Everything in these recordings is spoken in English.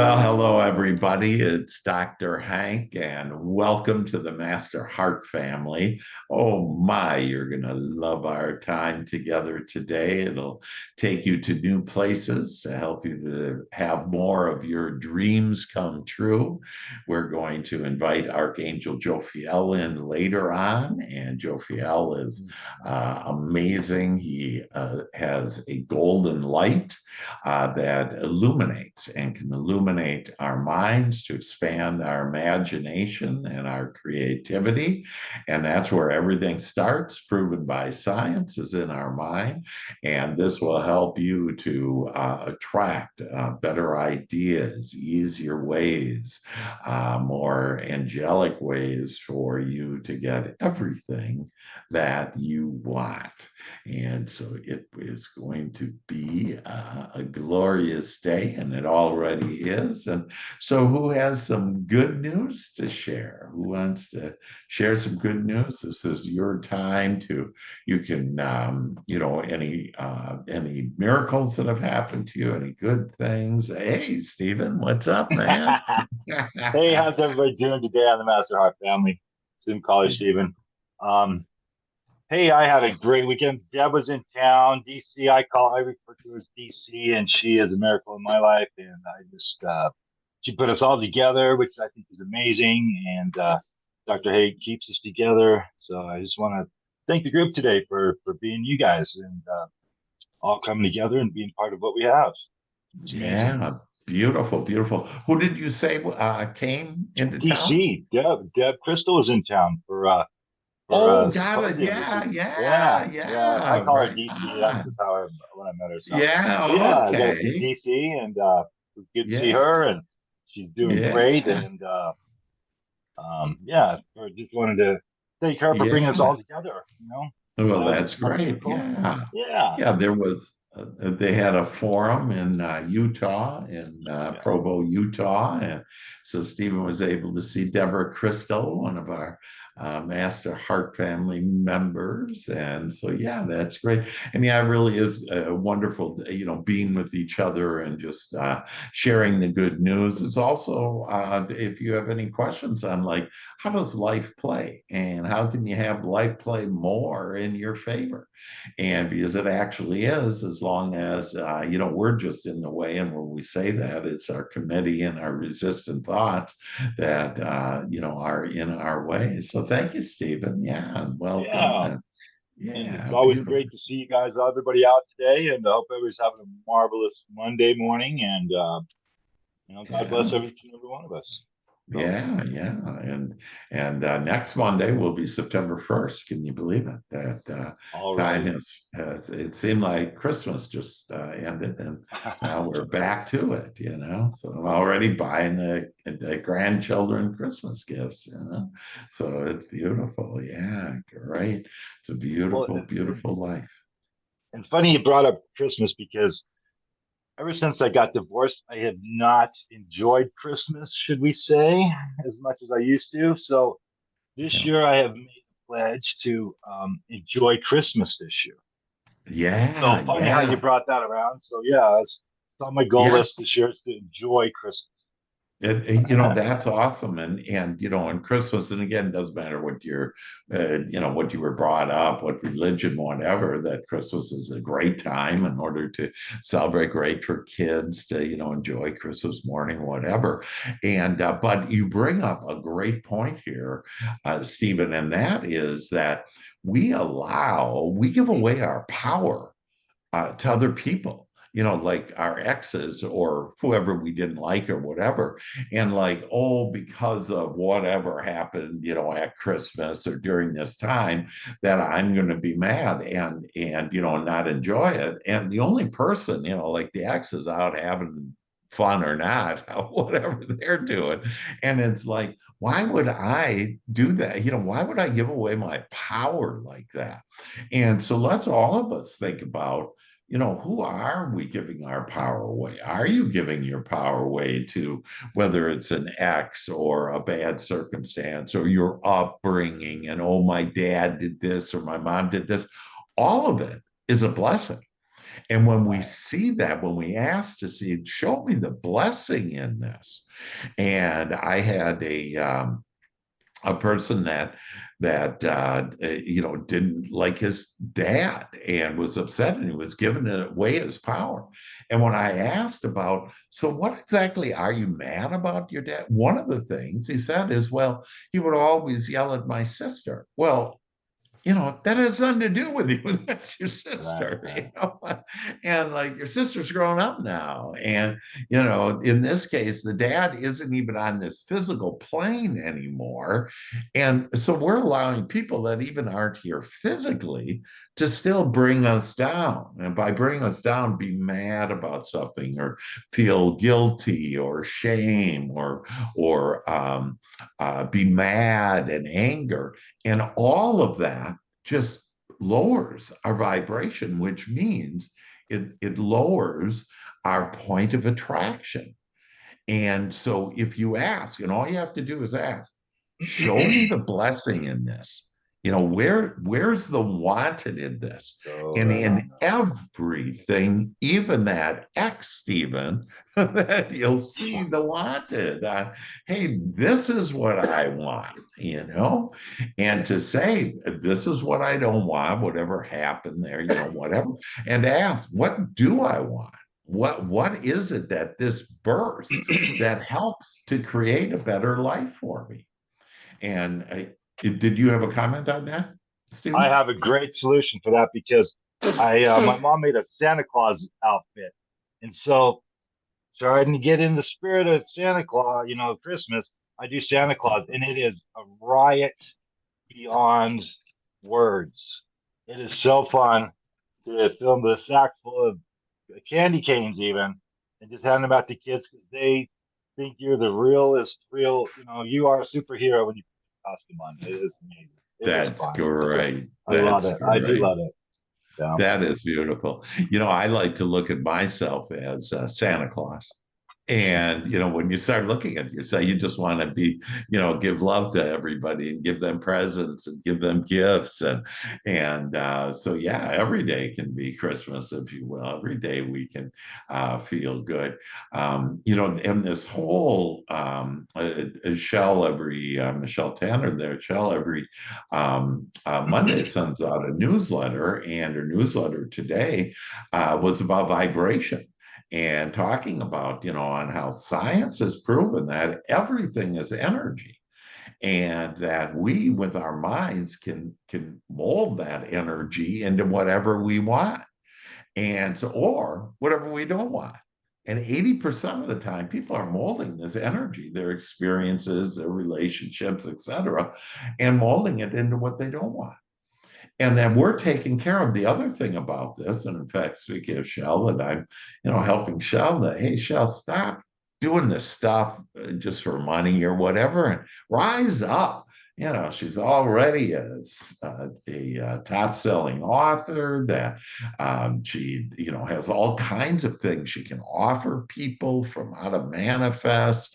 Well, hello, everybody. It's Dr. Hank, and welcome to the Master Heart family. Oh, my, you're going to love our time together today. It'll take you to new places to help you to have more of your dreams come true. We're going to invite Archangel Jophiel in later on, and Jophiel is amazing. He has a golden light that illuminates and can illuminate our minds to expand our imagination and our creativity. And that's where everything starts, proven by science, is in our mind. And this will help you to attract better ideas, easier ways, more angelic ways for you to get everything that you want. And so it is going to be a glorious day, and it already is. And so, who has some good news to share? Who wants to share some good news? This is your time to. You can, any miracles that have happened to you, any good things. Hey, Stephen, what's up, man? Hey, how's everybody doing today on the Master Heart family? Sim College Stephen. Um, hey, I had a great weekend. Deb was in town, DC. I refer to her as DC, and she is a miracle in my life. And she put us all together, which I think is amazing. And Dr. Hay keeps us together. So I just want to thank the group today for being you guys and all coming together and being part of what we have. It's amazing. Yeah, beautiful, beautiful. Who did you say came into town? DC, Deb Crystal was in town for Oh, a got it. symposium, which Yeah, is yeah, yeah, yeah. I yeah. call her Right DC. That's on. just how when I met her. So Yeah, yeah, I got to see okay. DC, and it was good to see Yeah, her, and she's doing great. yeah, And yeah, I just wanted to thank her for bringing us yeah. all together. Well, That was that's just so great. beautiful. Yeah. Yeah, Yeah, they had a forum in Utah, in yeah. Provo, Utah. And so Stephen was able to see Deborah Crystal, one of our Master Heart family members. And so, yeah, that's great. And yeah, it really is wonderful, being with each other and just sharing the good news. It's also, if you have any questions on like, how does life play and how can you have life play more in your favor? And because it actually is, as long as we're just in the way, and when we say that, it's our committee and our resistant thoughts that are in our way. So thank you, Stephen. Yeah, and welcome. Yeah. And And it's yeah, always beautiful. great to see you guys, everybody out today. And I hope everybody's having a marvelous Monday morning. And God bless Yeah. every one of us. So, Yeah, yeah, and next Monday will be September 1st. Can you believe it? That time already. has it seemed like Christmas just ended, and now we're back to it. So I'm already buying the grandchildren Christmas gifts. So it's beautiful. Yeah, great. It's a Well, beautiful, beautiful life. and funny you brought up Christmas because ever since I got divorced, I have not enjoyed Christmas, should we say, as much as I used to. So this Yeah, year I have made a pledge to enjoy Christmas this year. So yeah, funny how you yeah. brought that around. So yeah, it's on my goal Yeah. list this year is to enjoy Christmas. That's awesome. And on Christmas, and again, it doesn't matter what what you were brought up, what religion, whatever, that Christmas is a great time in order to celebrate, great for kids to, enjoy Christmas morning, whatever. But you bring up a great point here, Stephen, and that is that we give away our power to other people, like our exes or whoever we didn't like or whatever. And like, oh, because of whatever happened, at Christmas or during this time, that I'm going to be mad and, not enjoy it. And the only person, like the ex is out having fun or not, whatever they're doing. And it's like, why would I do that? Why would I give away my power like that? And so let's all of us think about, who are we giving our power away? Are you giving your power away to whether it's an ex or a bad circumstance or your upbringing and, oh, my dad did this or my mom did this? All of it is a blessing. And when we see that, when we ask to see, show me the blessing in this. And I had a person that didn't like his dad and was upset, and he was giving away his power. And when I asked about, so what exactly are you mad about your dad, one of the things he said is, well, he would always yell at my sister. Well, that has nothing to do with you. That's your Right, sister, right. and like your sister's grown up now. And, in this case, the dad isn't even on this physical plane anymore. And so we're allowing people that even aren't here physically to still bring us down. And by bring us down, be mad about something or feel guilty or shame or be mad and anger. And all of that just lowers our vibration, which means it lowers our point of attraction. And so if you ask, and all you have to do is ask, show me the blessing in this. Where's the wanted in this? So And right in on. everything, even that X, Stephen, that you'll see the wanted. Hey, this is what I want. And to say, this is what I don't want, whatever happened there, whatever, and ask, what do I want? What is it that this birth that helps to create a better life for me? And did you have a comment on that, I Stephen? have a great solution for that because my mom made a Santa Claus outfit, and so trying to get in the spirit of Santa Claus, Christmas, I do Santa Claus, and it is a riot beyond words. It is so fun to film the sack full of candy canes, even, and just hand them out to kids because they think you're the realest, real. You are a superhero when you put your costume on. It is amazing. It is That's fun. great. I love That's it. I do great. love it. Yeah. That is beautiful. I like to look at myself as Santa Claus. And, when you start looking at yourself, you just want to give love to everybody and give them presents and give them gifts. And so, yeah, every day can be Christmas, if you will. Every day we can feel good. And this whole Michelle Tanner there, Shell, every Monday sends out a newsletter, and her newsletter today was about vibration and talking about, on how science has proven that everything is energy and that we with our minds can mold that energy into whatever we want and so or whatever we don't want. And 80% of the time people are molding this energy, their experiences, their relationships, etc., and molding it into what they don't want. And then we're taking care of the other thing about this. And in fact, speaking of Shell, that I'm, helping Shell that, hey, Shell, stop doing this stuff just for money or whatever and rise up. She's already a top-selling author that she, has all kinds of things she can offer people, from how to manifest,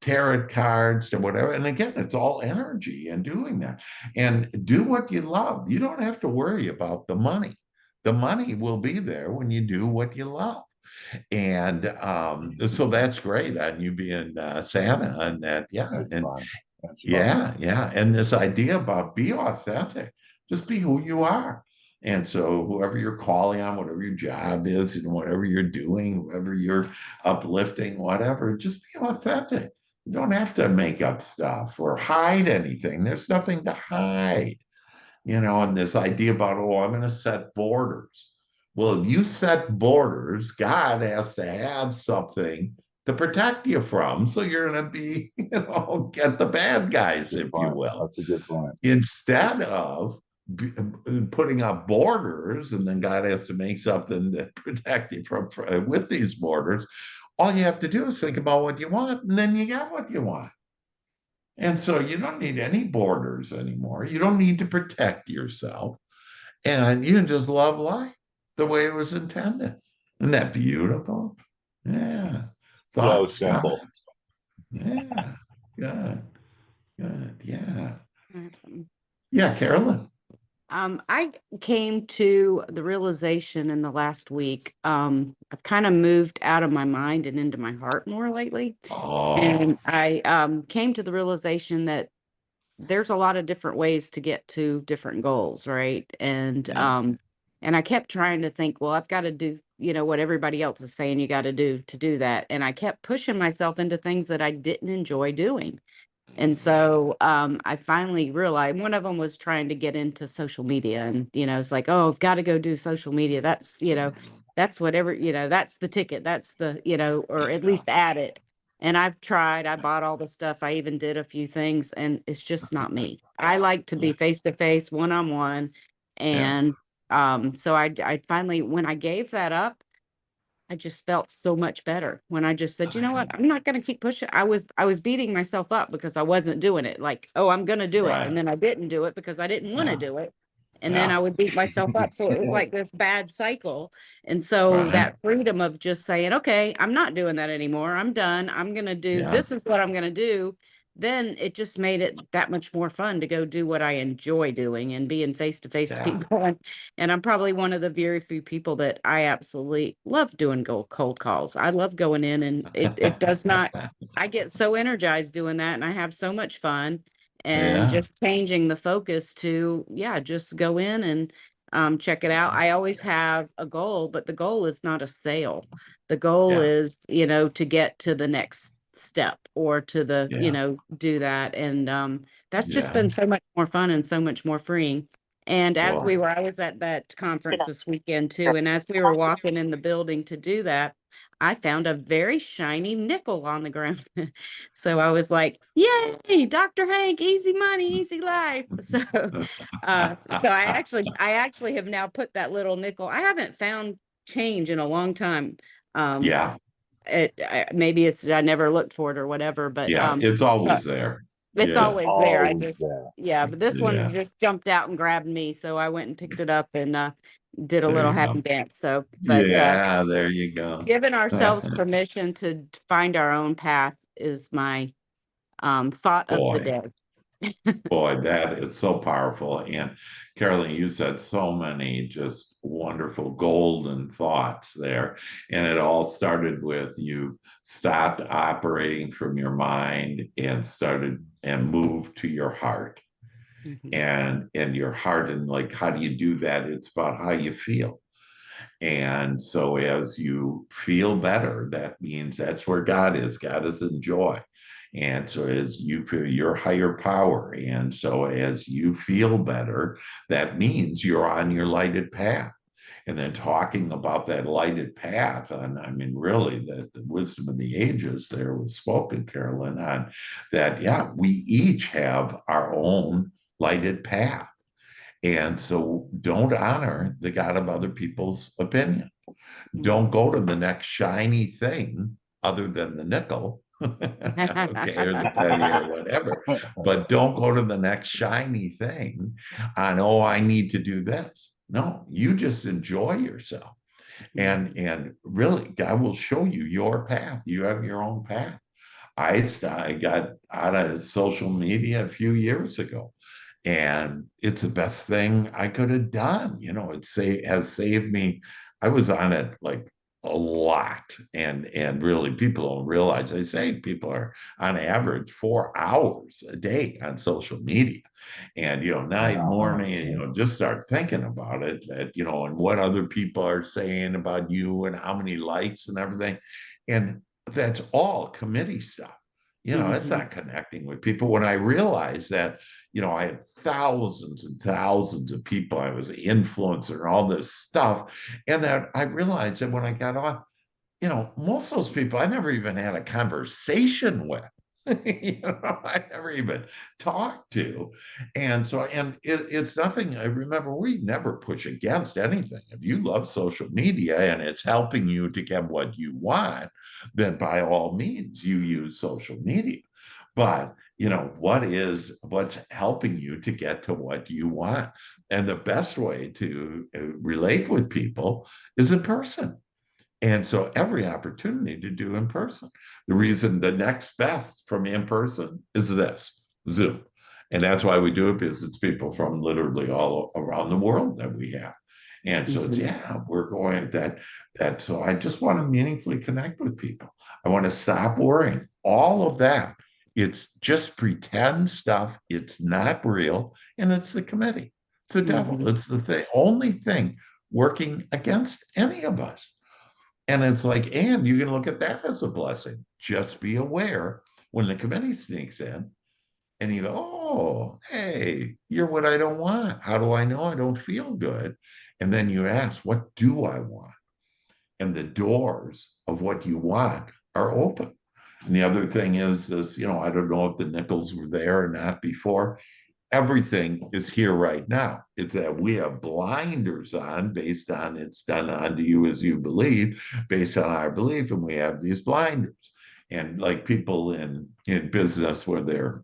tarot cards to whatever. And again, it's all energy and doing that. And do what you love. You don't have to worry about the money. The money will be there when you do what you love. And so that's great on you being Santa and that. Yeah. It's And fun. It's fun. yeah, yeah. And this idea about be authentic, just be who you are. And so whoever you're calling on, whatever your job is, whatever you're doing, whoever you're uplifting, whatever, just be authentic. You don't have to make up stuff or hide anything. There's nothing to hide. And this idea about, oh, I'm going to set borders. Well, if you set borders, God has to have something to protect you from. So you're going to be, get the bad guys, Good if you point. will, That's a good point. instead of putting up borders, and then God has to make something to protect you from with these borders. All you have to do is think about what you want, and then you get what you want. And so you don't need any borders anymore. You don't need to protect yourself. And you can just love life the way it was intended. Isn't that beautiful? Yeah. So Thoughts, simple. comments? Yeah. Good. Good. Yeah. Awesome. Yeah, Carolyn. I came to the realization in the last week. I've kind of moved out of my mind and into my heart more lately. Oh, And I came to the realization that there's a lot of different ways to get to different goals, right? yeah, And I kept trying to think, well, I've got to do, what everybody else is saying you got to do that. And I kept pushing myself into things that I didn't enjoy doing. And so I finally realized one of them was trying to get into social media. And, it's like, oh, I've got to go do social media. That's whatever, that's the ticket. That's the, or at yeah, least add it. And I've tried, I bought all the stuff. I even did a few things, and it's just not me. I like to be face to face, one on one. yeah, And so I finally, when I gave that up, I just felt so much better when I just said, "You know what? I'm not gonna keep pushing." I was beating myself up because I wasn't doing it. Like, "Oh, I'm gonna do it." And right, then I didn't do it because I didn't want to yeah, do it. And then I yeah, would beat myself up. So it was like this bad cycle. And so right, that freedom of just saying, "Okay, I'm not doing that anymore. I'm done. I'm gonna do yeah, this is what I'm gonna do." Then it just made it that much more fun to go do what I enjoy doing and being face to face to yeah. people. And I'm probably one of the very few people that I absolutely love doing cold calls. I love going in, and it does not, I get so energized doing that, and I have so much fun, and Yeah, just changing the focus to, yeah, just go in and check it out. I always have a goal, but the goal is not a sale. The goal yeah, is, to get to the next step, or to the, yeah, do that. And that's just yeah. been so much more fun and so much more freeing. And Boy, I was at that conference this weekend too, and as we were walking in the building to do that, I found a very shiny nickel on the ground. So I was like, "Yay, Dr. Hank, easy money, easy life." So I actually have now put that little nickel. I haven't found change in a long time. Um, yeah, maybe it's I never looked for it or whatever, but yeah. It's so always there. it's Yeah, always there. I Always just, there. yeah, but this one yeah. just jumped out and grabbed me, so I went and picked it up and did a There little you go. happy dance. So, but Yeah, there you go. giving ourselves permission to find our own path is my thought of the Boy, day. boy, that it's so powerful. And Carolyn, you said so many just wonderful golden thoughts there. And it all started with you stopped operating from your mind and started and moved to your heart. Mhm. And your heart, and like, how do you do that? It's about how you feel. And so as you feel better, that means that's where God is. God is in joy. And so as you feel your higher power, and so as you feel better, that means you're on your lighted path. And then talking about that lighted path, and I mean, really, the wisdom of the ages there was spoken, Carolyn, on that, yeah, we each have our own lighted path. And so don't honor the God of other people's opinion. Don't Mhm. go to the next shiny thing other than the nickel, okay, or the penny or whatever. But don't go to the next shiny thing on, oh, I need to do this. No, you just enjoy yourself. And Mhm. and really, God will show you your path. You have your own path. I got out of social media a few years ago, and it's the best thing I could have done. Has saved me. I was on it like a lot, and really, people don't realize. They say people are on average 4 hours a day on social media, and night, Uh-huh. morning, just start thinking about it. That and what other people are saying about you, and how many likes and everything, and that's all committee stuff. It's Mhm. not connecting with people. When I realized that, I had thousands and thousands of people. I was an influencer and all this stuff. And that I realized that when I got on, most of those people I never even had a conversation with. I never even talked to. And so, and it's nothing. I remember we never push against anything. If you love social media and it's helping you to get what you want, then by all means, you use social media. But what's helping you to get to what you want? And the best way to relate with people is in person. And so every opportunity to do in person. The reason the next best from in person is this Zoom. And that's why we do it, because it's people from literally all around the world that we have. And so it's, Mhm. yeah, we're going at that. So I just want to meaningfully connect with people. I want to stop worrying. All of that. It's just pretend stuff. It's not real. And it's the committee. It's the devil. Mhm. It's the only thing working against any of us. And it's like, and you can look at that as a blessing. Just be aware when the committee sneaks in and you go, oh, hey, you're what I don't want. How do I know I don't feel good? And then you ask, what do I want? And the doors of what you want are open. And the other thing is, I don't know if the nickels were there or not before. Everything is here right now. It's that we have blinders on based on it's done unto you as you believe, based on our belief, and we have these blinders. And like people in business where they're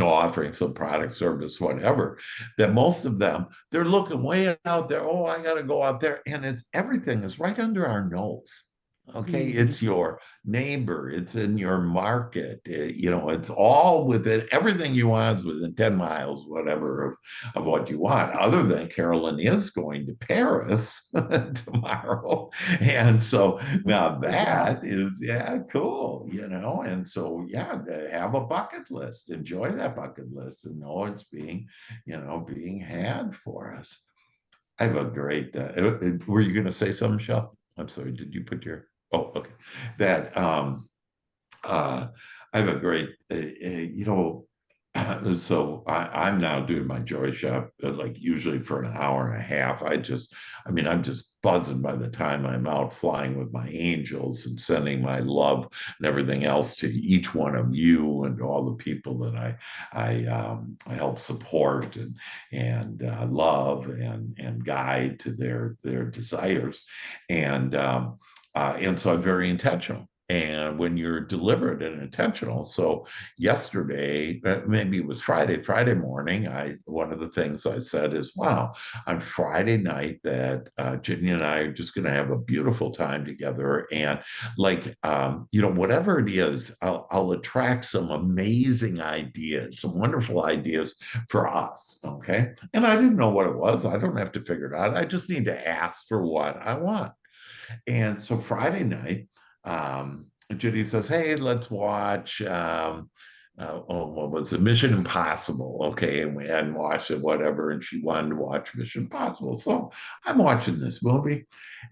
offering some product, service, whatever, that most of them, they're looking way out there. Oh, I got to go out there. And it's everything is right under our nose. Okay. Mhm. It's your neighbor, it's in your market. It's all within everything you want is within 10 miles, whatever, of what you want. Other than Carolyn is going to Paris tomorrow. And so now that is, yeah, cool, and so, yeah, have a bucket list, enjoy that bucket list and know it's being had for us. I have a great, were you going to say something, Michelle? I'm sorry, did you put your, oh, okay. That, uh, I have a great, so I'm now doing my joy shop like usually for an hour and a half. I'm just buzzing by the time I'm out flying with my angels and sending my love and everything else to each one of you and all the people that I help support and love and guide to their desires, and so I'm very intentional. And when you're deliberate and intentional, so yesterday, maybe it was Friday morning, one of the things I said is, wow, on Friday night that Ginny and I are just going to have a beautiful time together, and like whatever it is, I'll attract some amazing ideas, some wonderful ideas for us. Okay, and I didn't know what it was. I don't have to figure it out. I just need to ask for what I want. And so Friday night, Judy says, "Hey, let's watch." What was it? Mission Impossible. Okay, and we hadn't watched it, whatever, and she wanted to watch Mission Impossible. So I'm watching this movie,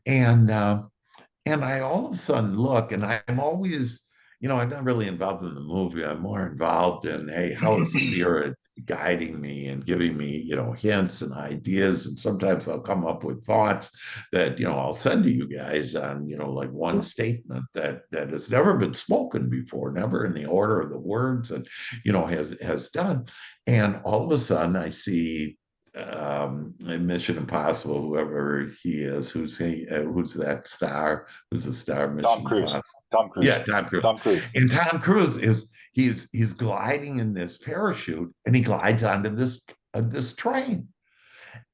and I all of a sudden look, and I'm always, I'm not really involved in the movie. I'm more involved in, hey, how is spirit guiding me and giving me, hints and ideas. And sometimes I'll come up with thoughts that, I'll send to you guys on, like one statement that has never been spoken before, never in the order of the words, and, has done. And all of a sudden I see Mission Impossible, whoever he is, who's that star? Who's the star of Tom Mission Cruise. Impossible? Tom Cruise. Yeah, Tom Cruise. Tom Cruise. And Tom Cruise he's gliding in this parachute, and he glides onto this train.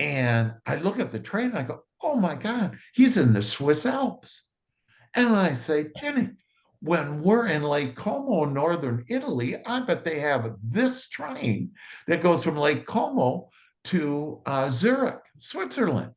And I look at the train, and I go, oh my God, he's in the Swiss Alps. And I say, Jenny, when we're in Lake Como, northern Italy, I bet they have this train that goes from Lake Como to Zurich, Switzerland.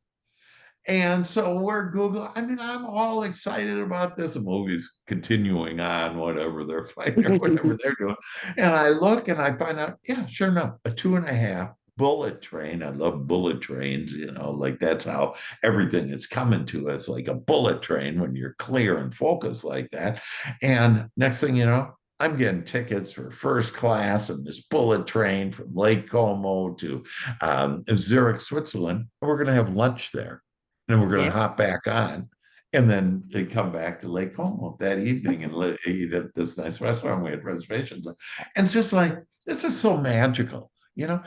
And so we're Google. I mean, I'm all excited about this. The movie's continuing on, whatever they're fighting or whatever they're doing. And I look and I find out, yeah, sure enough, a 2.5 bullet train. I love bullet trains, like that's how everything is coming to us, like a bullet train when you're clear and focused like that. And next thing you know, I'm getting tickets for first class and this bullet train from Lake Como to Zurich, Switzerland. And we're going to have lunch there. And we're going Yeah. to hop back on. And then they come back to Lake Como that evening and eat at this nice restaurant. We had reservations. And it's just like, this is so magical. You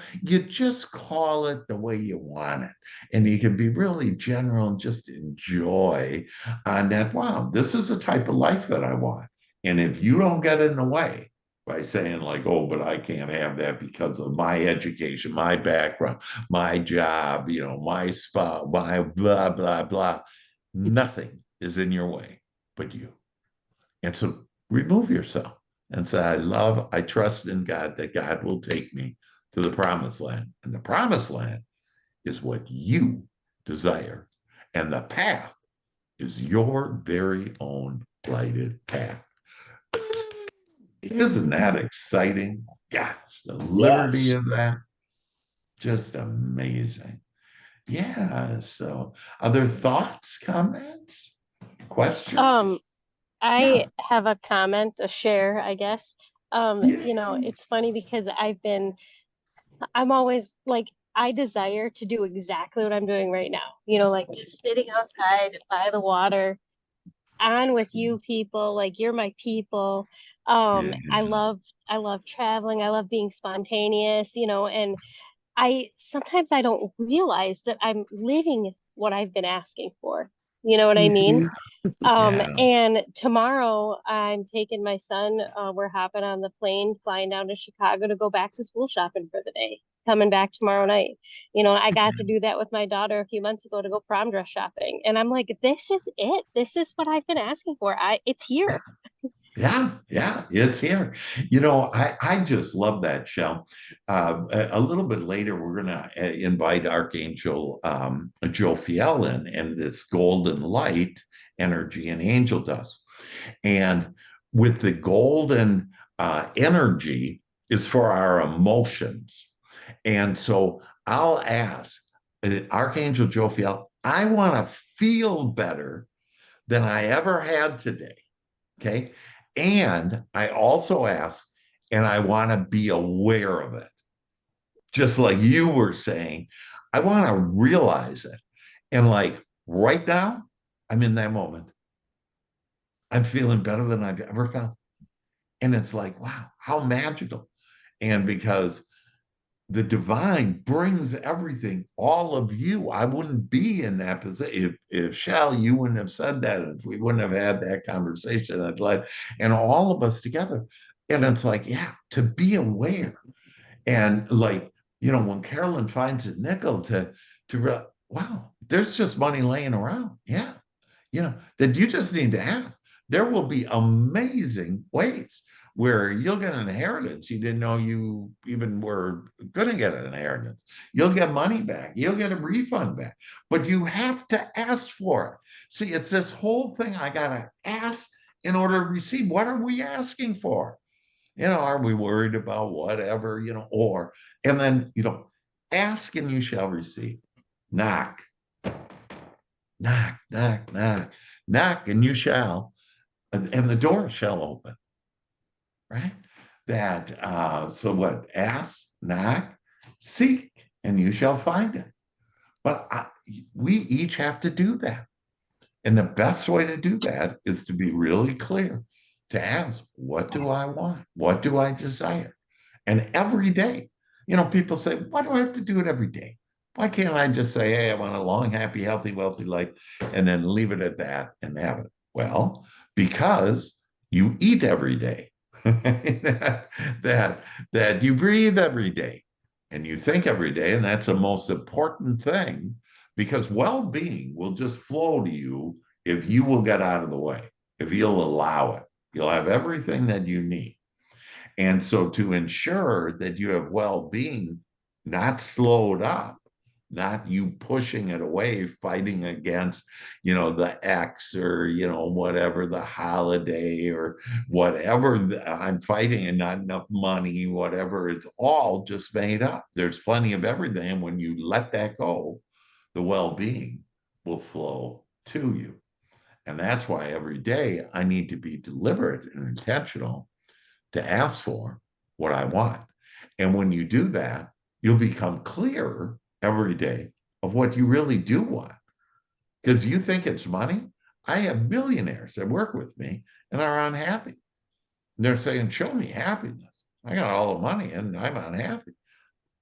just call it the way you want it. And you can be really general and just enjoy on that. Wow, this is the type of life that I want. And if you don't get in the way by saying, like, oh, but I can't have that because of my education, my background, my job, my spouse, my blah, blah, blah, nothing is in your way but you. And so remove yourself and say, I trust in God that God will take me to the promised land. And the promised land is what you desire. And the path is your very own lighted path. Isn't that exciting? Gosh, the liberty Yes. of that, just amazing. Yeah. So, other thoughts, comments, Um, questions? Yeah. I have a comment, a share, I guess. Yeah. It's funny because I'm always like, I desire to do exactly what I'm doing right now. Like just sitting outside by the water, on with you people, like you're my people. Yeah. I love traveling. I love being spontaneous, and sometimes I don't realize that I'm living what I've been asking for. You know what I mean? Mhm. Yeah. And tomorrow I'm taking my son. We're hopping on the plane, flying down to Chicago to go back to school shopping for the day. Coming back tomorrow night. I got to do that with my daughter a few months ago to go prom dress shopping. And I'm like, this is it. This is what I've been asking for. It's here. Yeah, it's here. I just love that, Shell. A little bit later, we're going to invite Archangel Jophiel in and this golden light energy and angel dust. And with the golden energy is for our emotions. And so I'll ask Archangel Jophiel, I want to feel better than I ever had today. Okay. And I also ask, and I want to be aware of it. Just like you were saying, I want to realize it. And like right now, I'm in that moment. I'm feeling better than I've ever felt. And it's like, wow, how magical. And because the divine brings everything, all of you. I wouldn't be in that position if Shell, you wouldn't have said that, if we wouldn't have had that conversation. I'd like, and all of us together. And it's like, yeah, to be aware. And like, when Carolyn finds a nickel wow, there's just money laying around. Yeah. That you just need to ask. There will be amazing ways where you'll get an inheritance you didn't know you even were going to get an inheritance. You'll get money back. You'll get a refund back, but you have to ask for it. See, it's this whole thing. I got to ask in order to receive. What are we asking for? Are we worried about whatever, and then, ask and you shall receive. Knock, knock, knock, knock, knock, and you shall, and the door shall open, right? So what? Ask, knock, seek, and you shall find it. But we each have to do that. And the best way to do that is to be really clear, to ask, what do I want? What do I desire? And every day, people say, why do I have to do it every day? Why can't I just say, hey, I want a long, happy, healthy, wealthy life, and then leave it at that and have it? Well, because you eat every day, that you breathe every day, and you think every day, and that's the most important thing, because well-being will just flow to you if you will get out of the way, if you'll allow it. You'll have everything that you need. And so to ensure that you have well-being, not slowed up, not you pushing it away, fighting against, the X or, whatever the holiday or whatever I'm fighting, and not enough money, whatever, it's all just made up. There's plenty of everything. And when you let that go, the well-being will flow to you. And that's why every day I need to be deliberate and intentional to ask for what I want. And when you do that, you'll become clearer every day of what you really do want. Because you think it's money. I have millionaires that work with me and are unhappy. And they're saying, show me happiness. I got all the money and I'm unhappy.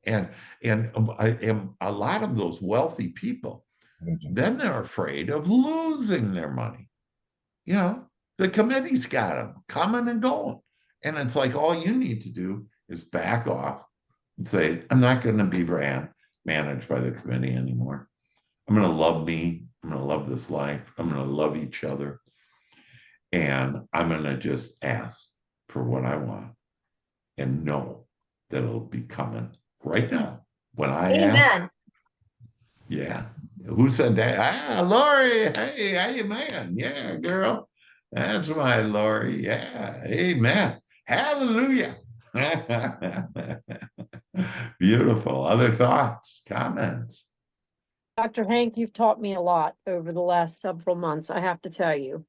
And I am a lot of those wealthy people, then they're afraid of losing their money. The committee's got them coming and going. And it's like, all you need to do is back off and say, I'm not going to be managed by the committee anymore. I'm going to love me. I'm going to love this life. I'm going to love each other. And I'm going to just ask for what I want and know that it'll be coming right now. When I ask, Amen. yeah. Who said that? Ah, Lori. Hey, amen. Yeah, girl. That's my Lori. Yeah. Amen. Hallelujah. Beautiful. Other thoughts, comments? Dr. Hank, you've taught me a lot over the last several months, I have to tell you.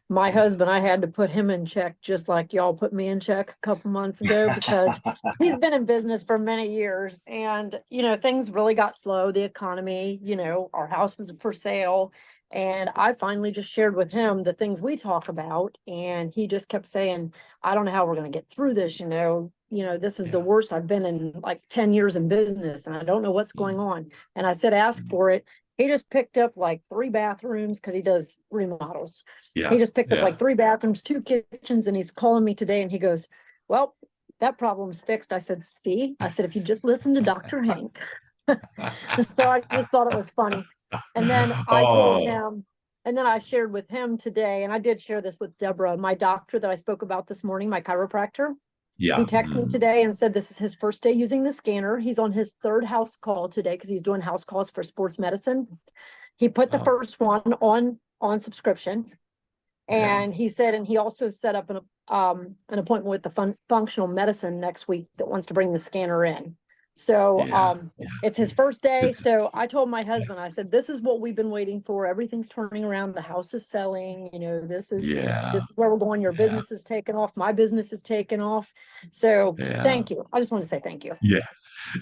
My Yeah. husband, I had to put him in check just like y'all put me in check a couple months ago because he's been in business for many years and, things really got slow. The economy, our house was for sale. And I finally just shared with him the things we talk about. And he just kept saying, I don't know how we're going to get through this. This is the Yeah. worst I've been in like 10 years in business and I don't know what's going on. And I said, ask for it. He just picked up like 3 bathrooms because he does remodels. Yeah. He just picked up Yeah. like 3 bathrooms, 2 kitchens, and he's calling me today and he goes, well, that problem's fixed. I said, see, I said, if you just listen to Dr. Hank. So I just thought it was funny. And then I told Oh, him, and then I shared with him today, and I did share this with Deborah, my doctor that I spoke about this morning, my chiropractor. yeah. He texted me today and said this is his first day using the scanner. He's on his 3rd house call today because he's doing house calls for sports medicine. He put the Oh. first one on subscription. Yeah. And he said, and he also set up an appointment with the functional medicine next week that wants to bring the scanner in. So Yeah. Yeah. it's his first day. It's, So I told my husband, I said, this is what we've been waiting for. Everything's turning around. The house is selling. This is yeah. where we're going. Your Yeah. business is taking off. My business is taking off. So Yeah. thank you. I just want to say thank you. Yeah.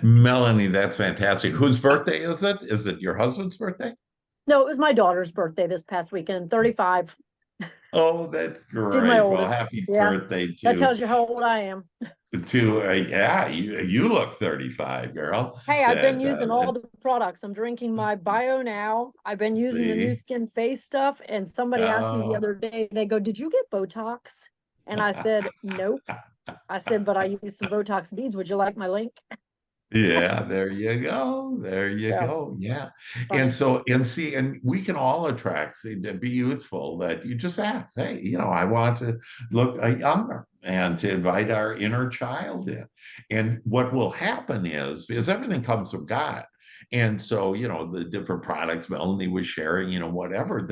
Melanie, that's fantastic. Whose birthday is it? Is it your husband's birthday? No, it was my daughter's birthday this past weekend, 35. Oh, that's She's my great. Well, oldest. happy Yeah. birthday That to tells you how old I am. yeah, you look 35, girl. Hey, I've been That using all the products. I'm drinking my bio now. I've been using the new see. skin face stuff. And somebody asked me the Oh. other day, they go, did you get Botox? And I said, nope. I said, but I used some Botox beads. Would you like my link? Yeah, there you go. There you Yeah, go. Yeah. And funny. so, and see, and we can all attract, see, to be youthful, that you just ask, hey, I want to look younger and to invite our inner child in. And what will happen is everything comes from God. And so, the different products Melanie was sharing, whatever,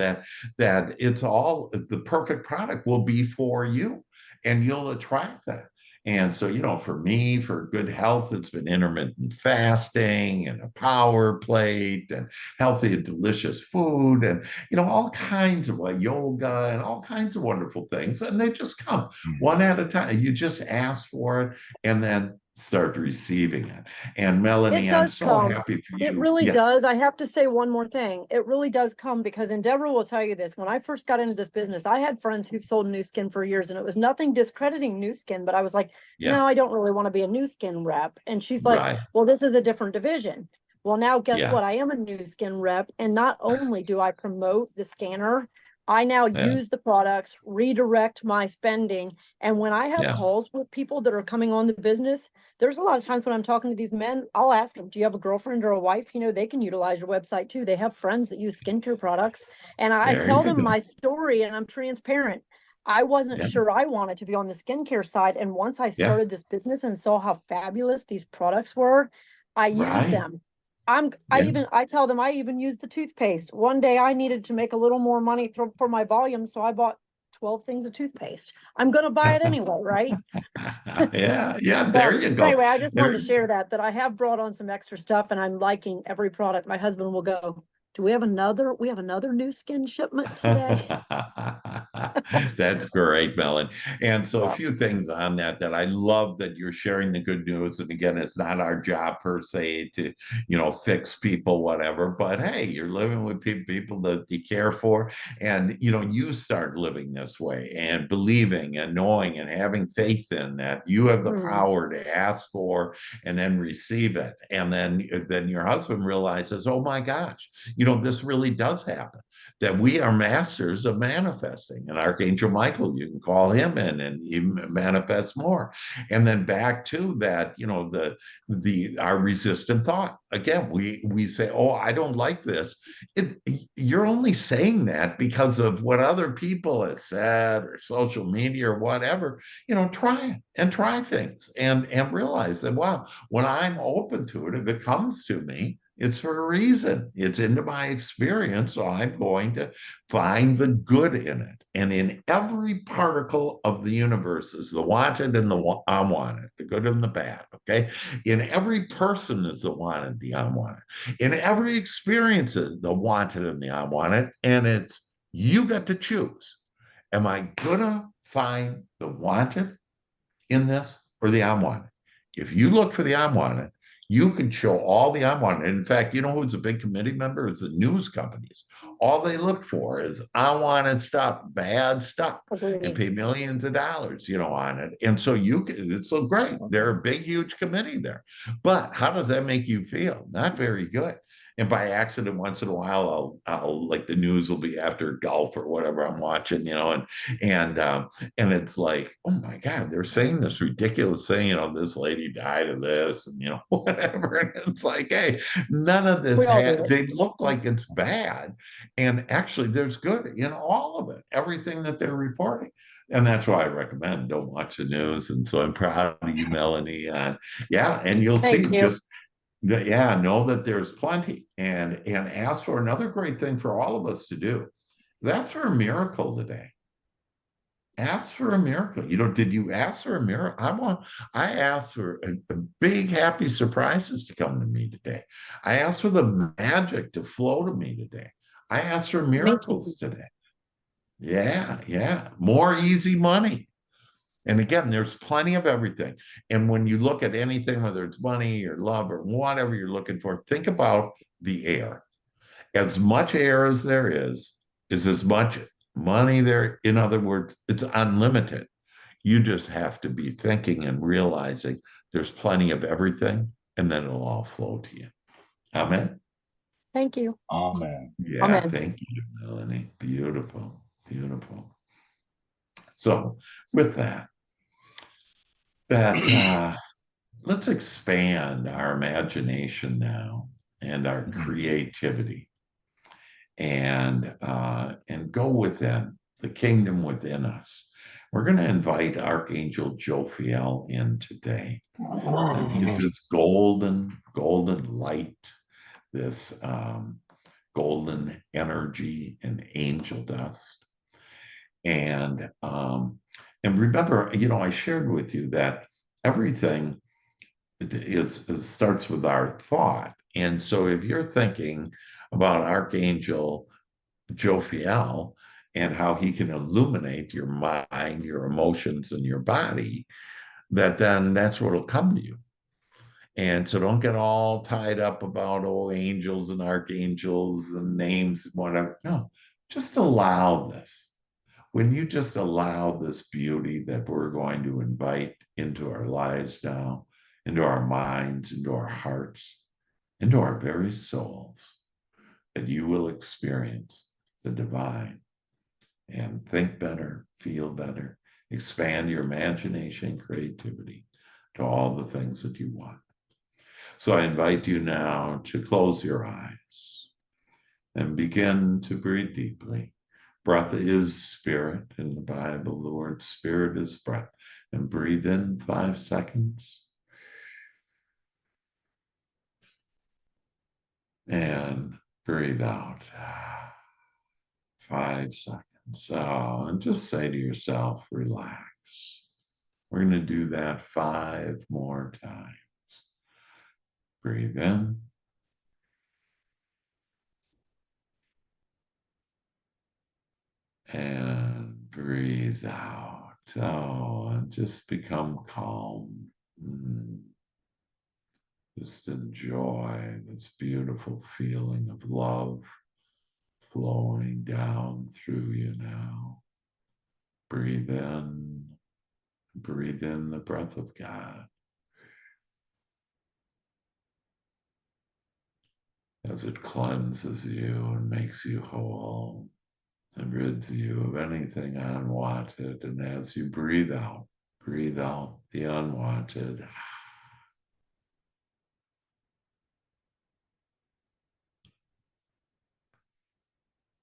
that it's all the perfect product will be for you and you'll attract that. And so, for me, for good health, it's been intermittent fasting and a power plate and healthy and delicious food and, all kinds of yoga and all kinds of wonderful things. And they just come one at a time. You just ask for it and then start receiving it. And It Melanie, I'm does so come. happy for It you. really Yeah. does. I have to say one more thing. It really does come because, and Deborah will tell you this, when I first got into this business, I had friends who've sold new skin for years and it was nothing discrediting new skin, but I was like, Yeah. no, I don't really want to be a new skin rep. And she's like, Right. well, this is a different division. Well, now guess Yeah. what? I am a new skin rep. And not only do I promote the scanner, I now Yeah. use the products, redirect my spending. And when I have Yeah. calls with people that are coming on the business, there's a lot of times when I'm talking to these men, I'll ask them, do you have a girlfriend or a wife? They can utilize your website too. They have friends that use skincare products. And I There tell you them go. my story and I'm transparent. I wasn't Yeah. sure I wanted to be on the skincare side. And once I Yeah. started this business and saw how fabulous these products were, I used Right. them. Yeah. I tell them I even use the toothpaste. One day I needed to make a little more money for my volume. So I bought 12 things of toothpaste. I'm going to buy it anyway, right? Yeah. Yeah. So, There you so go. anyway, I just wanted There. to share that I have brought on some extra stuff and I'm liking every product. My husband will go, do we have another new skin shipment today? That's great, Melon. And so a Yeah. few things on that I love that you're sharing the good news. And again, it's not our job per se to, fix people, whatever, but hey, you're living with people that you care for. And, you start living this way and believing and knowing and having faith in that you have the Mhm. power to ask for and then receive it. And then your husband realizes, oh my gosh, this really does happen, that we are masters of manifesting. And Archangel Michael, you can call him in and he manifests more. And then back to that, our resistant thought. Again, we say, oh, I don't like this. You're only saying that because of what other people have said or social media or whatever. Try it and try things and realize that, wow, when I'm open to it, if it comes to me, it's for a reason. It's into my experience. So I'm going to find the good in it. And in every particle of the universe is the wanted and the unwanted, the good and the bad. Okay. In every person is the wanted, the unwanted. In every experience is the wanted and the unwanted. And it's you got to choose. Am I gonna find the wanted in this or the unwanted? If you look for the unwanted, you can show all the unwanted. In fact, you know who's a big committee member? It's the news companies. All they look for is unwanted stuff, bad stuff, and pay millions of dollars, on it. And so it's so great. They're a big, huge committee there. But how does that make you feel? Not very good. And by accident, once in a while, I'll like the news will be after golf or whatever I'm watching, and it's like, oh my God, they're saying this ridiculous thing, this lady died of this, and whatever. And it's like, hey, none of this they look like it's bad. And actually there's good in all of it, everything that they're reporting. And that's why I recommend don't watch the news. And so I'm proud of you, Melanie. Yeah, and you'll see just know that there's plenty and ask for another great thing for all of us to do. Ask for a miracle today. Ask for a miracle. Did you ask for a miracle? I asked for a big happy surprises to come to me today. I asked for the magic to flow to me today. I asked for miracles today. Yeah. More easy money. And again, there's plenty of everything. And when you look at anything, whether it's money or love or whatever you're looking for, think about the air. As much air as there is as much money there. In other words, it's unlimited. You just have to be thinking and realizing there's plenty of everything, and then it'll all flow to you. Amen. Thank you. Amen. Yeah, Amen. thank you, Melanie. Beautiful. So with that, let's expand our imagination now and our creativity and go within the kingdom within us. We're going to invite Archangel Jophiel in today. And he's this golden light, this golden energy and angel dust. And remember, I shared with you that everything starts with our thought. And so if you're thinking about Archangel Jophiel and how he can illuminate your mind, your emotions, and your body, then that's what'll come to you. And so don't get all tied up about, angels and archangels and names and whatever. No, just allow this. When you just allow this beauty that we're going to invite into our lives now, into our minds, into our hearts, into our very souls, that you will experience the divine and think better, feel better, expand your imagination, creativity to all the things that you want. So I invite you now to close your eyes and begin to breathe deeply. Breath is spirit. In the Bible, the word spirit is breath. And breathe in 5 seconds. And breathe out 5 seconds. And just say to yourself, relax. We're going to do that 5 more times. Breathe in. And breathe out. And just become calm. Just enjoy this beautiful feeling of love flowing down through you now. Breathe in the breath of God. as it cleanses you and makes you whole and rids you of anything unwanted. And as you breathe out the unwanted.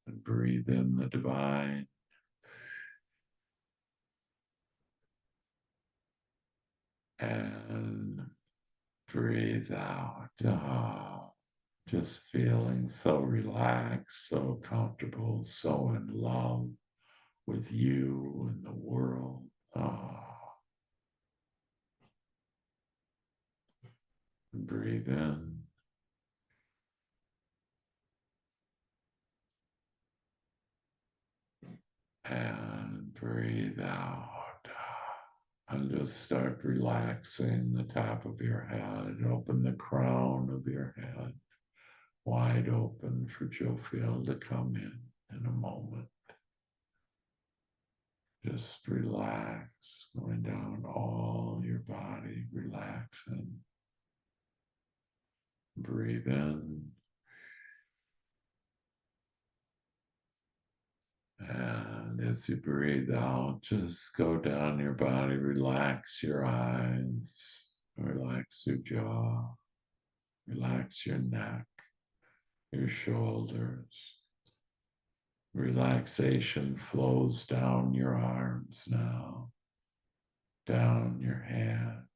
And breathe in the divine. And breathe out. Just feeling so relaxed, so comfortable, so in love with you and the world. Breathe in. And breathe out. And just start relaxing the top of your head. Open the crown of your head wide open for Jophiel to come in a moment. Just relax, going down all your body, relaxing. Breathe in. And as you breathe out, just go down your body, relax your eyes, relax your jaw, relax your neck, your shoulders. Relaxation flows down your arms now, down your hands.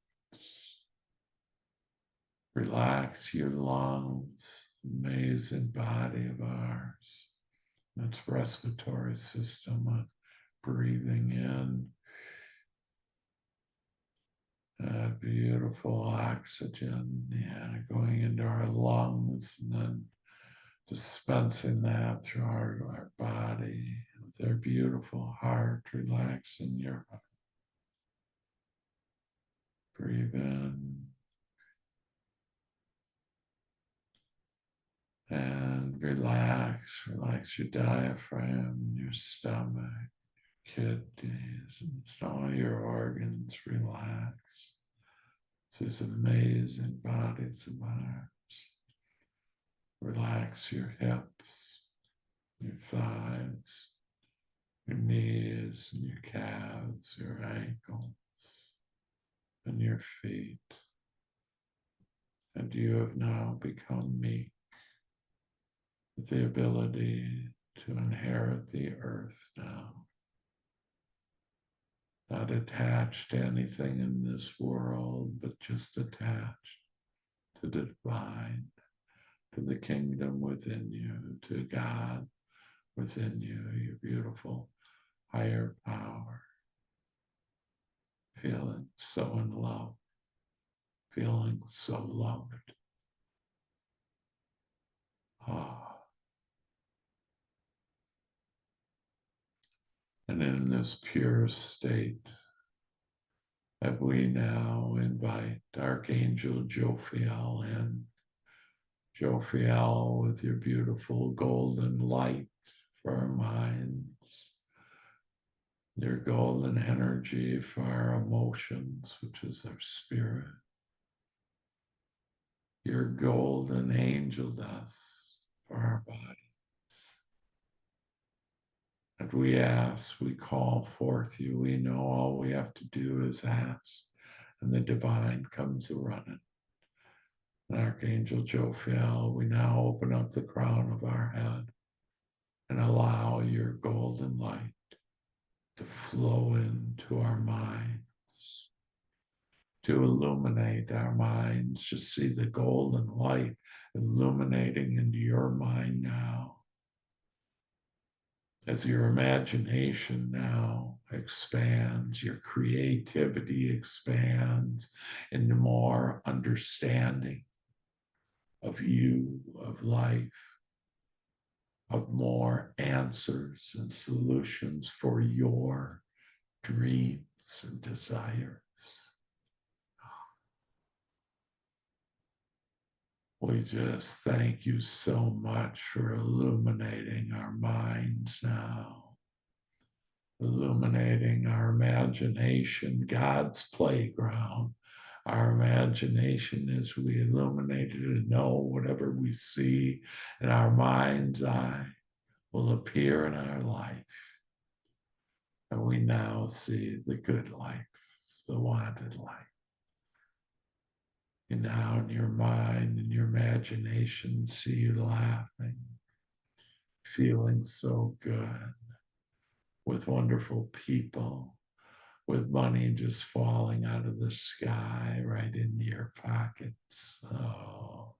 Relax your lungs, amazing body of ours. That's respiratory system, breathing in beautiful oxygen, going into our lungs and then dispensing that through our body with our beautiful heart, relaxing your heart. Breathe in and relax your diaphragm, your stomach, kidneys, and all your organs relax. These amazing bodies of ours. Relax your hips, your thighs, your knees, and your calves, your ankles, and your feet. And you have now become meek with the ability to inherit the earth now. Not attached to anything in this world, but just attached to the divine, to the kingdom within you, to God within you, your beautiful higher power. Feeling so in love, feeling so loved. And in this pure state that we now invite Archangel Jophiel in. Jophiel, with your beautiful golden light for our minds, your golden energy for our emotions, which is our spirit, your golden angel dust for our bodies. And we ask, we call forth you. We know all we have to do is ask, and the divine comes a-running. And Archangel Jophiel, we now open up the crown of our head and allow your golden light to flow into our minds, to illuminate our minds. Just see the golden light illuminating into your mind now. As your imagination now expands, your creativity expands into more understanding of you, of life, of more answers and solutions for your dreams and desires. We just thank you so much for illuminating our minds now, illuminating our imagination, God's playground. Our imagination, as we illuminate it and know whatever we we see in our mind's eye will appear in our life. And we now see the good life, the wanted life. And now in your mind and your imagination, see you laughing, feeling so good, with wonderful people, with money just falling out of the sky right into your pockets. Oh,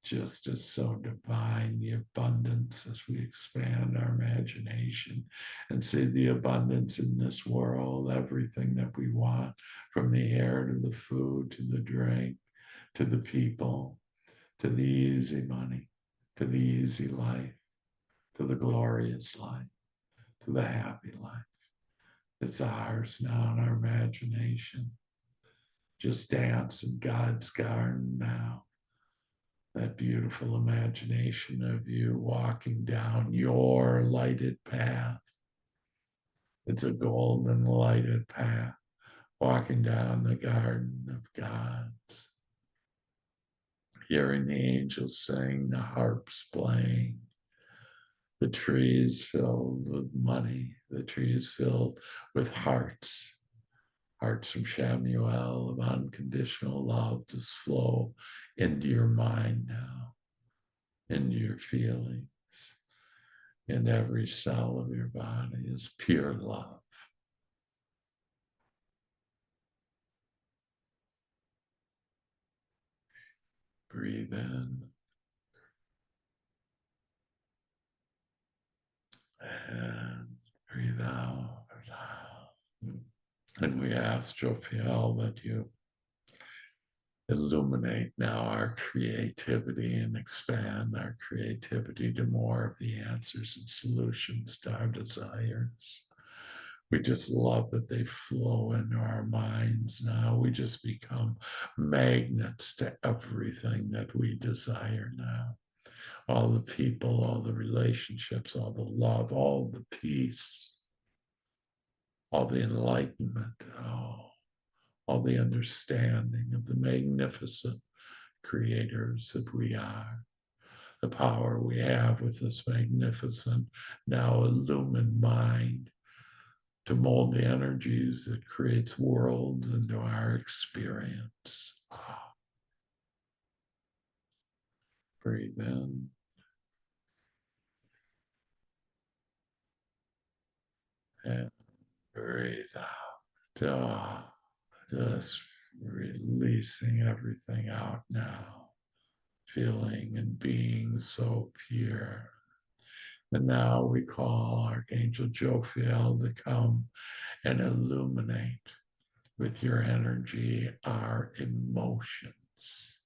just as so divine, the abundance as we expand our imagination and see the abundance in this world, everything that we want, from the air to the food, to the drink, to the people, to the easy money, to the easy life, to the glorious life, to the happy life. It's ours now in our imagination. Just dance in God's garden now. That beautiful imagination of you walking down your lighted path. It's a golden lighted path, walking down the garden of God's. Hearing the angels sing, the harps playing, the trees filled with money, the trees filled with hearts. Hearts from Shamuel of unconditional love just flow into your mind now, into your feelings, and every cell of your body is pure love. Breathe in and breathe out. And we ask, Jophiel, that you illuminate now our creativity and expand our creativity to more of the answers and solutions to our desires. We just love that they flow into our minds now. We just become magnets to everything that we desire now. All the people, all the relationships, all the love, all the peace, all the enlightenment, all the understanding of the magnificent creators that we are. The power we have with this magnificent, now illumined mind to mold the energies that creates worlds into our experience. Breathe in. And breathe out. Just releasing everything out now. Feeling and being so pure. And now we call Archangel Jophiel to come and illuminate with your energy our emotions.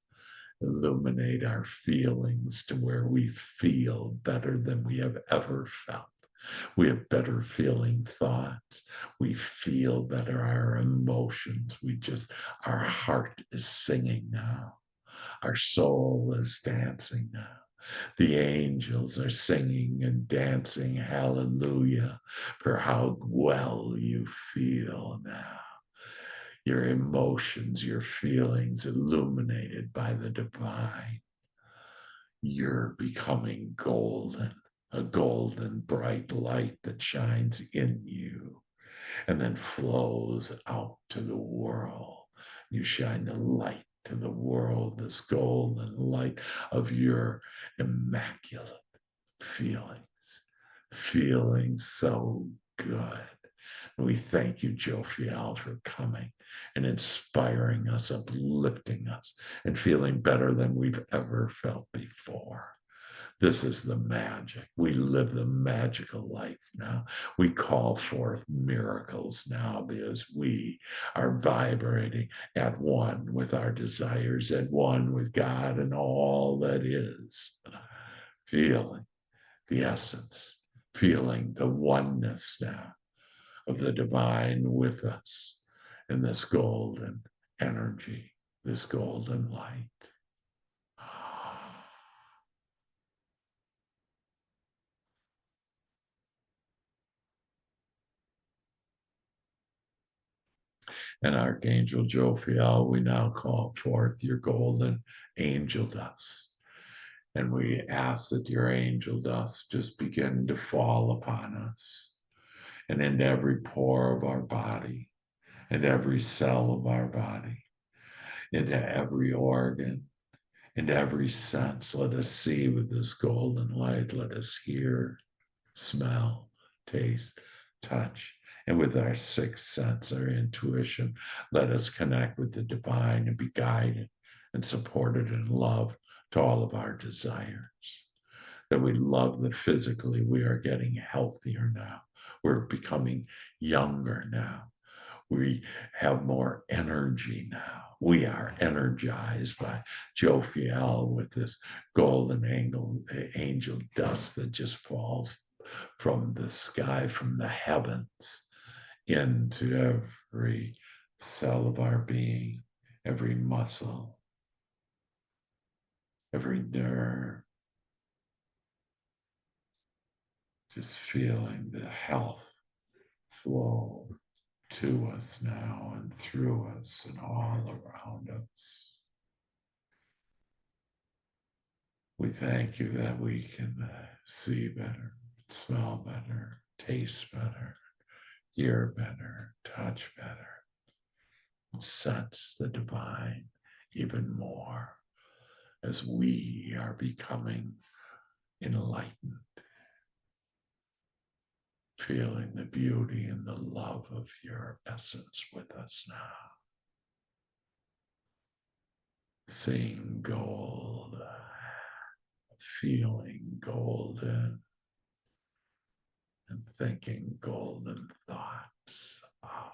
Illuminate our feelings to where we feel better than we have ever felt. We have better feeling thoughts. We feel better our emotions. Our heart is singing now. Our soul is dancing now. The angels are singing and dancing hallelujah for how well you feel now. Your emotions, your feelings illuminated by the divine. You're becoming golden, a golden bright light that shines in you and then flows out to the world. You shine the light to the world, this golden light of your immaculate feelings, feeling so good. We thank you, Jophiel, for coming and inspiring us, uplifting us, and feeling better than we've ever felt before. This is the magic. We live the magical life now. We call forth miracles now because we are vibrating at one with our desires, at one with God and all that is. Feeling the essence, feeling the oneness now of the divine with us in this golden energy, this golden light. And Archangel Jophiel, we now call forth your golden angel dust And we ask that your angel dust just begin to fall upon us and into every pore of our body and every cell of our body, into every organ, into every sense. Let us see with this golden light. Let us hear, smell, taste, touch. And with our sixth sense, our intuition, let us connect with the divine and be guided and supported in love to all of our desires. That we love that physically we are getting healthier now. We're becoming younger now. We have more energy now. We are energized by Jophiel with this golden angel dust that just falls from the sky, from the heavens, into every cell of our being, every muscle, every nerve, just feeling the health flow to us now and through us and all around us. We thank you that we can see better, smell better, taste better, hear better, touch better, and sense the divine even more as we are becoming enlightened, feeling the beauty and the love of your essence with us now. Seeing gold, feeling golden, and thinking golden thoughts. Oh.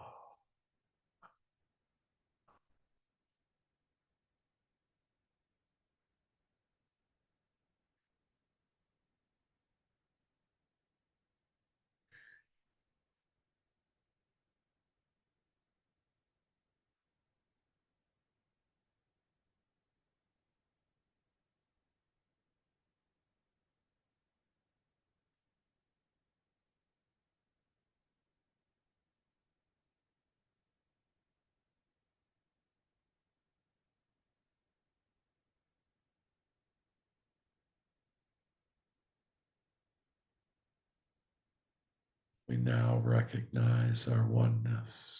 We now recognize our oneness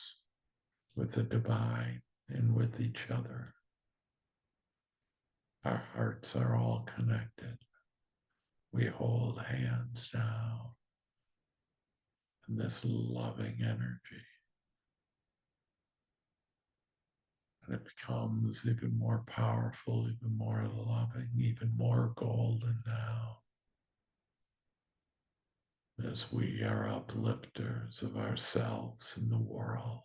with the divine and with each other. Our hearts are all connected. We hold hands now in this loving energy. And it becomes even more powerful, even more loving, even more golden now, as we are uplifters of ourselves and the world.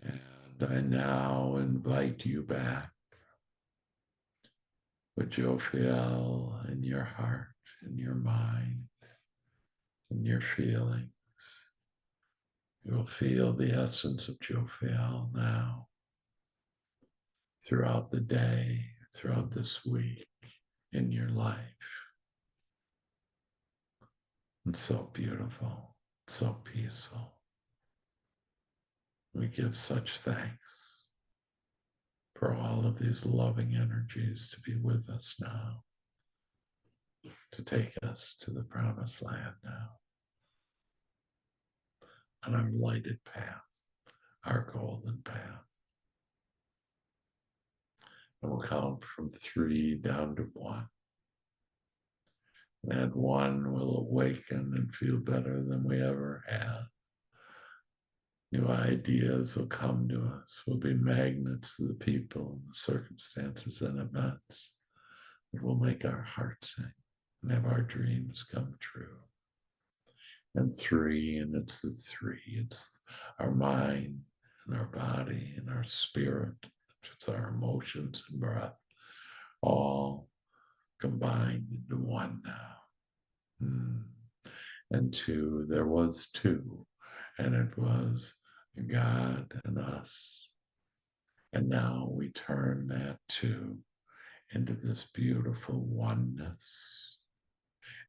And I now invite you back with Jophiel in your heart, in your mind, in your feelings. You'll feel the essence of Jophiel now throughout the day, throughout this week, in your life. It's so beautiful, so peaceful. We give such thanks for all of these loving energies to be with us now, to take us to the promised land now, on our lighted path, our golden path. And we'll count from 3 down to 1. And at 1, we'll awaken and feel better than we ever had. New ideas will come to us. We'll be magnets to the people and the circumstances and events that will make our hearts sing. and have our dreams come true. And three, and it's the three. It's our mind and our body and our spirit. It's our emotions and breath, all combined into one now. And two, there was two, and it was God and us. And now we turn that two into this beautiful oneness.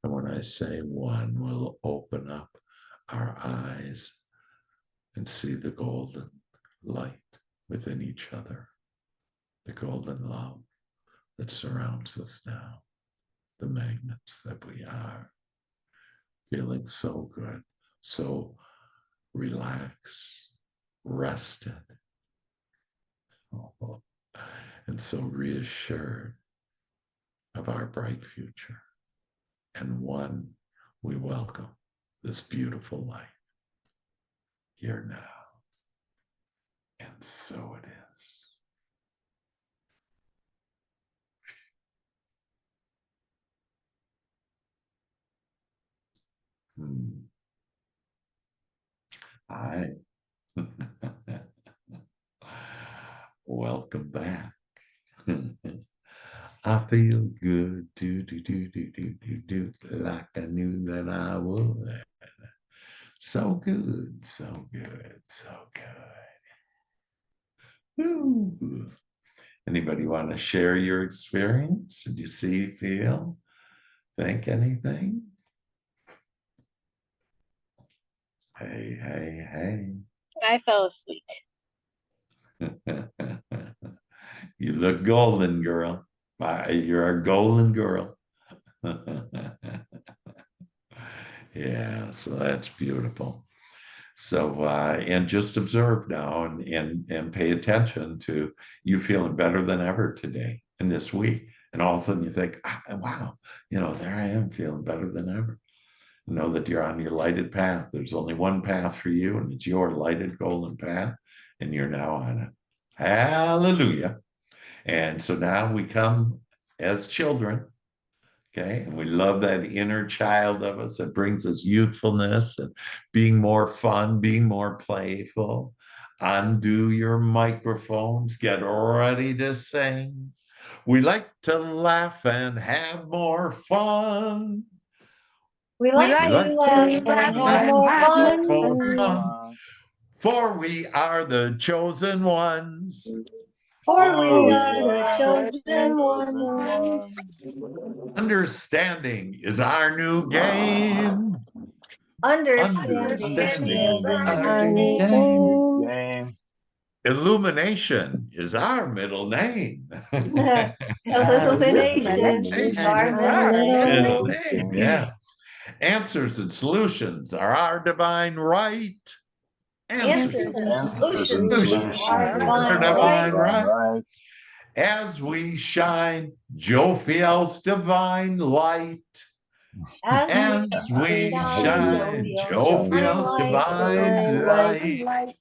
And when I say one, we'll open up our eyes and see the golden light within each other, the golden love that surrounds us now, the magnets that we are, feeling so good, so relaxed, rested, and so reassured of our bright future. And one, we welcome this beautiful light here now. And so it is. Hi. Welcome back. I feel good, do, like I knew that I would. So good, so good, so good. Ooh. Anybody want to share your experience? Did you see, feel, think anything? Hey, hey, hey. I fell asleep. You look golden, girl. You're a golden girl. Yeah, so that's beautiful. So and just observe now and pay attention to you feeling better than ever today and this week. And all of a sudden you think, wow, there I am feeling better than ever. Know that you're on your lighted path. There's only one path for you, and it's your lighted golden path, and you're now on it. Hallelujah. And so now we come as children, okay? And we love that inner child of us that brings us youthfulness and being more fun, being more playful. Undo your microphones, get ready to sing. We like to laugh and have more fun. We like We to like laugh to and have laugh more and fun. have more fun. For we are the chosen ones. For we we are the are chosen one. ones. Understanding is our new game. Understanding is our new game. Game. Illumination is our middle name. Illumination is our middle name. Yeah. Answers and solutions are our divine right. Answers and solutions are Our divine right. right. As we shine Jophiel's divine light. As we shine Jophiel's divine light.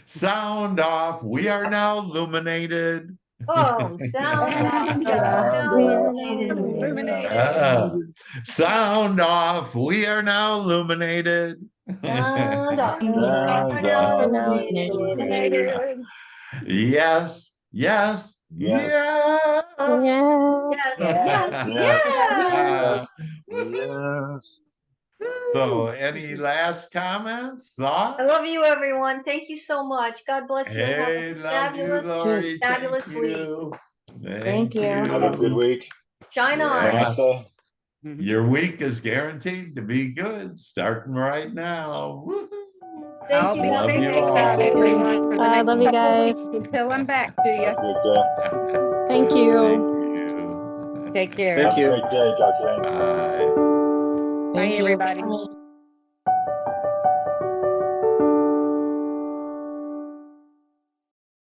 Sound off, we are now illuminated. Oh, sound off, we are now illuminated. Sound off, we are now illuminated. Sound off, we are now illuminated. Yes, yes, Yes. yeah. Yes, yes, Yes. So, any last comments, thoughts? I love you, everyone. Thank you so much. God bless you. Have Hey, a love you, fabulous, Lori. fabulous Thank week. you. Thank you. Have a good week. Shine on. Yeah. Namaste. Your week is guaranteed to be good, starting right now. Woo-hoo. Thank I'll you, be Love you thinking all. about everyone for the I next love you couple of guys. weeks until I'm back to you. Have a good day. Thank you. Thank you. Take care. Have a great day, Dr. Amy. Bye. Bye, Thank you. everybody.